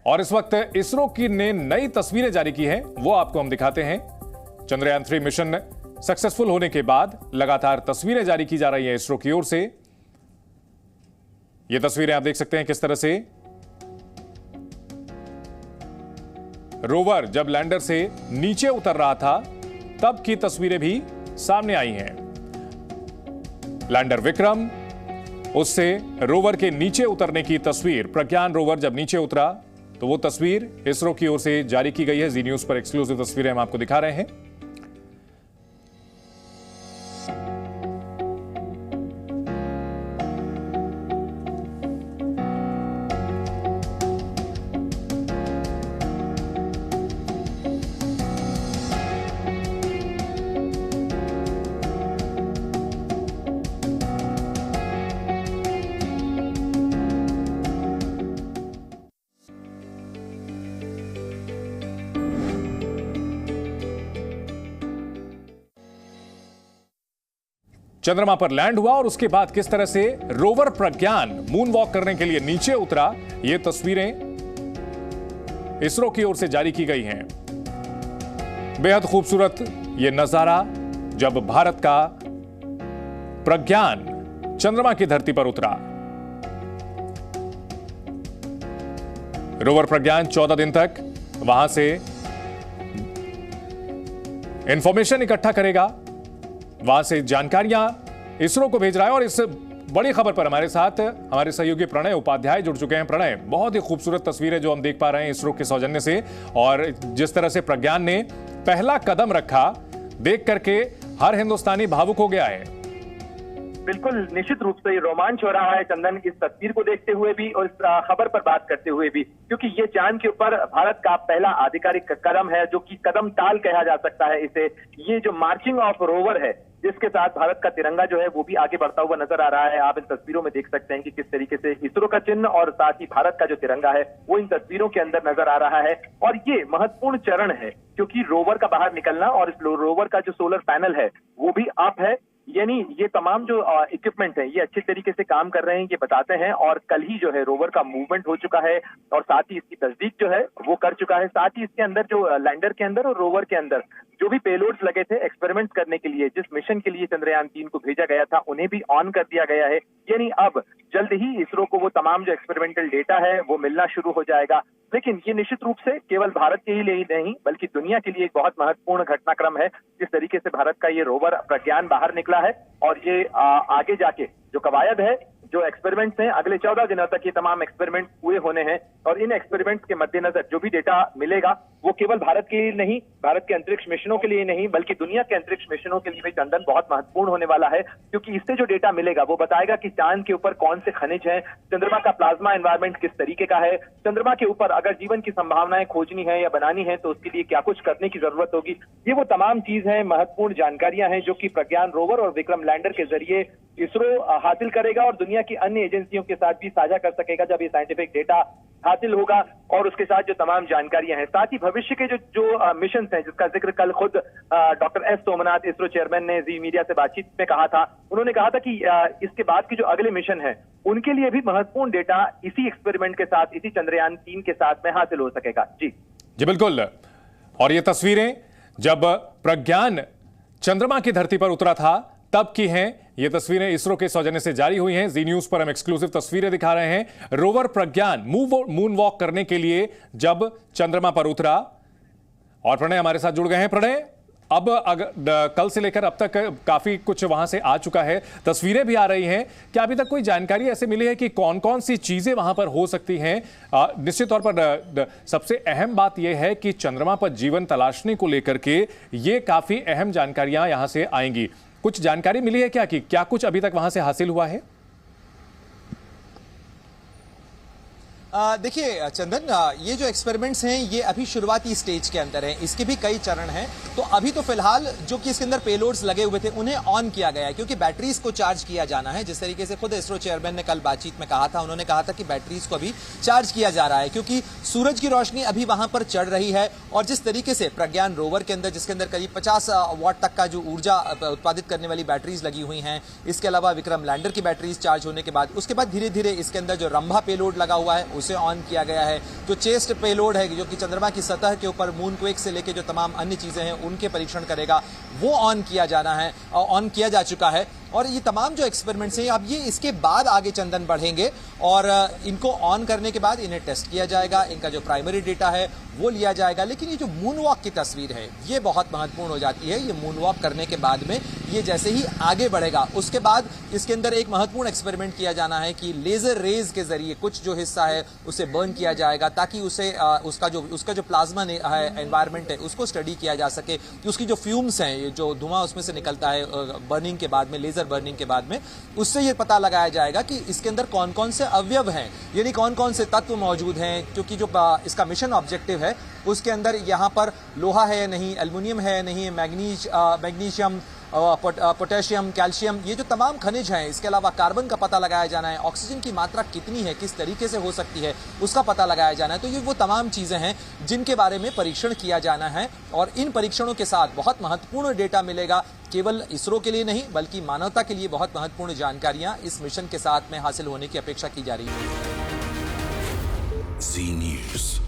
और इस वक्त इसरो की ने नई तस्वीरें जारी की हैं, वो आपको हम दिखाते हैं। चंद्रयान 3 मिशन सक्सेसफुल होने के बाद लगातार तस्वीरें जारी की जा रही हैं इसरो की ओर से। ये तस्वीरें आप देख सकते हैं किस तरह से रोवर जब लैंडर से नीचे उतर रहा था तब की तस्वीरें भी सामने आई हैं। लैंडर विक्रम, उससे रोवर के नीचे उतरने की तस्वीर। प्रज्ञान रोवर जब नीचे उतरा तो वो तस्वीर इसरो की ओर से जारी की गई है। जी न्यूज पर एक्सक्लूसिव तस्वीरें हम आपको दिखा रहे हैं। चंद्रमा पर लैंड हुआ और उसके बाद किस तरह से रोवर प्रज्ञान मून वॉक करने के लिए नीचे उतरा, ये तस्वीरें इसरो की ओर से जारी की गई हैं। बेहद खूबसूरत ये नजारा जब भारत का प्रज्ञान चंद्रमा की धरती पर उतरा। रोवर प्रज्ञान 14 दिन तक वहां से इंफॉर्मेशन इकट्ठा करेगा, वहां से जानकारियां इसरो को भेज रहा है। और इस बड़ी खबर पर हमारे साथ हमारे सहयोगी प्रणय उपाध्याय जुड़ चुके हैं। प्रणय, बहुत ही खूबसूरत तस्वीरें जो हम देख पा रहे हैं इसरो के सौजन्य से, और जिस तरह से प्रज्ञान ने पहला कदम रखा, देख करके हर हिंदुस्तानी भावुक हो गया है। बिल्कुल, निश्चित रूप से रोमांच हो रहा है चंदन, इस तस्वीर को देखते हुए भी और इस खबर पर बात करते हुए भी, क्योंकि ये चांद के ऊपर भारत का पहला आधिकारिक कदम है, जो कि कदम ताल कहा जा सकता है इसे। ये जो मार्चिंग ऑफ रोवर है, जिसके साथ भारत का तिरंगा जो है वो भी आगे बढ़ता हुआ नजर आ रहा है। आप इन तस्वीरों में देख सकते हैं कि किस तरीके से इसरो का चिन्ह और साथ ही भारत का जो तिरंगा है वो इन तस्वीरों के अंदर नजर आ रहा है। और ये महत्वपूर्ण चरण है, क्योंकि रोवर का बाहर निकलना और इस रोवर का जो सोलर पैनल है वो भी अप है, यानी ये तमाम जो इक्विपमेंट है ये अच्छे तरीके से काम कर रहे हैं, ये बताते हैं। और कल ही जो है रोवर का मूवमेंट हो चुका है और साथ ही इसकी तस्दीक जो है वो कर चुका है। साथ ही इसके अंदर जो लैंडर के अंदर और रोवर के अंदर जो भी पेलोड्स लगे थे एक्सपेरिमेंट करने के लिए, जिस मिशन के लिए चंद्रयान 3 को भेजा गया था, उन्हें भी ऑन कर दिया गया है। यानी अब जल्द ही इसरो को वो तमाम जो एक्सपेरिमेंटल डेटा है वो मिलना शुरू हो जाएगा। लेकिन ये निश्चित रूप से केवल भारत के लिए ही नहीं बल्कि दुनिया के लिए एक बहुत महत्वपूर्ण घटनाक्रम है, जिस तरीके से भारत का ये रोवर प्रज्ञान बाहर निकला है। और ये आगे जाके जो कवायद है, जो एक्सपेरिमेंट्स हैं, अगले 14 दिनों तक ये तमाम एक्सपेरिमेंट पूरे होने हैं। और इन एक्सपेरिमेंट्स के मद्देनजर जो भी डेटा मिलेगा वो केवल भारत के लिए नहीं, भारत के अंतरिक्ष मिशनों के लिए नहीं, बल्कि दुनिया के अंतरिक्ष मिशनों के लिए भी चंदन बहुत महत्वपूर्ण होने वाला है। क्योंकि इससे जो डेटा मिलेगा वो बताएगा कि चांद के ऊपर कौन से खनिज हैं, चंद्रमा का प्लाज्मा एनवायरमेंट किस तरीके का है, चंद्रमा के ऊपर अगर जीवन की संभावनाएं खोजनी है या बनानी है तो उसके लिए क्या कुछ करने की जरूरत होगी। ये वो तमाम चीज है, महत्वपूर्ण जानकारियां हैं जो कि प्रज्ञान रोवर और विक्रम लैंडर के जरिए इसरो हासिल करेगा और दुनिया की अन्य एजेंसियों के साथ भी साझा कर सकेगा जब ये साइंटिफिक डेटा हासिल होगा। और उसके साथ जो तमाम जानकारियां हैं, साथ ही भविष्य के जो मिशन हैं, जिसका जिक्र कल खुद doctor S Somnath ISRO chairman ने जी मीडिया से बातचीत में कहा था। उन्होंने कहा था कि इसके बाद के जो अगले मिशन है उनके लिए भी महत्वपूर्ण डेटा इसी एक्सपेरिमेंट के साथ, इसी चंद्रयान 3 के साथ में हासिल हो सकेगा। जी बिल्कुल। और ये तस्वीरें जब प्रज्ञान चंद्रमा की धरती पर उतरा था तब की हैं। ये तस्वीरें इसरो के सौजन्य से जारी हुई हैं। जी न्यूज पर हम एक्सक्लूसिव तस्वीरें दिखा रहे हैं। रोवर प्रज्ञान मून वॉक करने के लिए जब चंद्रमा पर उतरा, और प्रणय हमारे साथ जुड़ गए हैं। प्रणय, अब कल से लेकर अब तक काफी कुछ वहां से आ चुका है, तस्वीरें भी आ रही हैं। क्या अभी तक कोई जानकारी ऐसे मिली है कि कौन कौन सी चीजें वहां पर हो सकती हैं? निश्चित तौर पर सबसे अहम बात यह है कि चंद्रमा पर जीवन तलाशने को लेकर के ये काफी अहम जानकारियां यहां से आएंगी। कुछ जानकारी मिली है क्या कि क्या कुछ अभी तक वहां से हासिल हुआ है? देखिए चंदन, ये जो एक्सपेरिमेंट्स हैं ये अभी शुरुआती स्टेज के अंदर हैं, इसके भी कई चरण हैं। तो अभी तो फिलहाल जो कि इसके अंदर पेलोड्स लगे हुए थे उन्हें ऑन किया गया है, क्योंकि बैटरीज को चार्ज किया जाना है। जिस तरीके से खुद इसरो चेयरमैन ने कल बातचीत में कहा था, उन्होंने कहा था कि बैटरीज को अभी चार्ज किया जा रहा है, क्योंकि सूरज की रोशनी अभी वहां पर चढ़ रही है और जिस तरीके से प्रज्ञान रोवर के अंदर, जिसके अंदर करीब 50 वाट तक का जो ऊर्जा उत्पादित करने वाली बैटरीज लगी हुई हैं, इसके अलावा विक्रम लैंडर की बैटरीज चार्ज होने के बाद उसके बाद धीरे धीरे इसके अंदर जो रंभा पेलोड लगा हुआ है उसे ऑन किया गया है। जो चेस्ट पेलोड है जो कि चंद्रमा की सतह के ऊपर मूनक्वेक से लेकर जो तमाम अन्य चीजें हैं उनके परीक्षण करेगा, वो ऑन किया जाना है, ऑन किया जा चुका है। और ये तमाम जो एक्सपेरिमेंट्स हैं अब ये इसके बाद आगे चंदन बढ़ेंगे और इनको ऑन करने के बाद इन्हें टेस्ट किया जाएगा, इनका जो प्राइमरी डेटा है वो लिया जाएगा। लेकिन ये जो मून वॉक की तस्वीर है ये बहुत महत्वपूर्ण हो जाती है। ये मून वॉक करने के बाद में ये जैसे ही आगे बढ़ेगा उसके बाद इसके अंदर एक महत्वपूर्ण एक्सपेरिमेंट किया जाना है कि लेजर रेज के जरिए कुछ जो हिस्सा है उसे बर्न किया जाएगा ताकि उसे उसका जो प्लाज्मा है एनवायरनमेंट है उसको स्टडी किया जा सके कि उसकी जो फ्यूम्स हैं, जो धुआं उसमें से निकलता है बर्निंग के बाद में, लेजर बर्निंग के बाद में, उससे ये पता लगाया जाएगा कि इसके अंदर कौन कौन से अवयव हैं, यानी कौन कौन से तत्व मौजूद हैं, क्योंकि जो इसका मिशन ऑब्जेक्टिव है उसके अंदर यहाँ पर लोहा है या नहीं, एल्युमिनियम है या नहीं, मैग्नीशियम, पोटेशियम, कैल्शियम, ये जो तमाम खनिज हैं, इसके अलावा कार्बन का पता लगाया जाना है, ऑक्सीजन की मात्रा कितनी है, किस तरीके से हो सकती है उसका पता लगाया जाना है। तो ये वो तमाम चीजें हैं जिनके बारे में परीक्षण किया जाना है और इन परीक्षणों के साथ बहुत महत्वपूर्ण डेटा मिलेगा, केवल इसरो के लिए नहीं बल्कि मानवता के लिए बहुत महत्वपूर्ण जानकारियां इस मिशन के साथ में हासिल होने की अपेक्षा की जा रही है। जी न्यूज़।